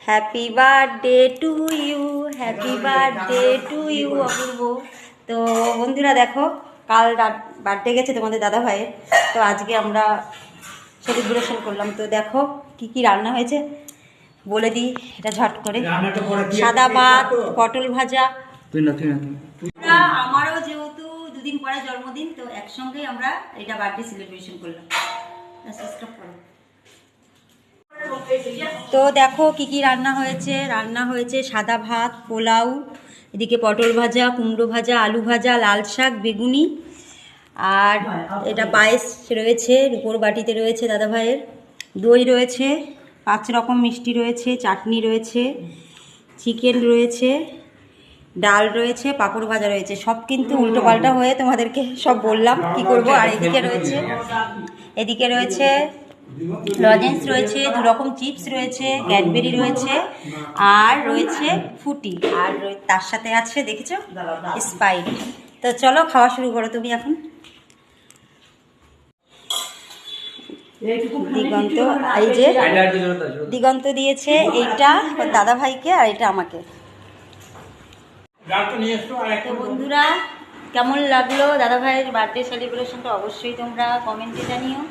Happy birthday to you, happy birthday to you Apurba. তো বন্ধুরা দেখো, কাল বার্থডে গেছে তোমাদের দাদা ভাইয়ের, তো আজকে আমরা সেলিব্রেশন করলাম। তো দেখো কি কি রান্না হয়েছে বলে দিই এটা ঝট করে। সাদা ভাত, পটল ভাজা। আমারও যেহেতু দুদিন পরে জন্মদিন, তো একসঙ্গেই আমরা এটা বার্থডে সেলিব্রেশন করলাম। তো দেখো কি কি রান্না হয়েছে সাদা ভাত, পোলাও, এদিকে পটল ভাজা, কুমড়ো ভাজা, আলু ভাজা, লাল শাক, বেগুনি, আর এটা পায়েস রয়েছে, রুপোর বাটিতে রয়েছে দাদা ভাইয়ের, দই রয়েছে, 5 রকম মিষ্টি রয়েছে, চাটনি রয়েছে, চিকেন রয়েছে, ডাল রয়েছে, পাঁপড় ভাজা রয়েছে। সব কিন্তু উল্টো পাল্টা হয়ে তোমাদেরকে সব বললাম কি করব। আর এদিকে রয়েছে লজেন্স রয়েছে, 2 রকম চিপস রয়েছে, ক্যাডবেরি রয়েছে, আর রয়েছে ফুটি, আর তার সাথে আছে দেখেছো স্পাইট। তো চলো খাওয়া শুরু করো তুমি এখন। দিগন্ত, এই যে দিগন্ত দিয়েছে এইটা দাদা ভাইকে, আর এটা আমাকে। তো বন্ধুরা কেমন লাগলো দাদা ভাইয়ের বার্থডে সেলিব্রেশনটা অবশ্যই তোমরা কমেন্টে জানিও।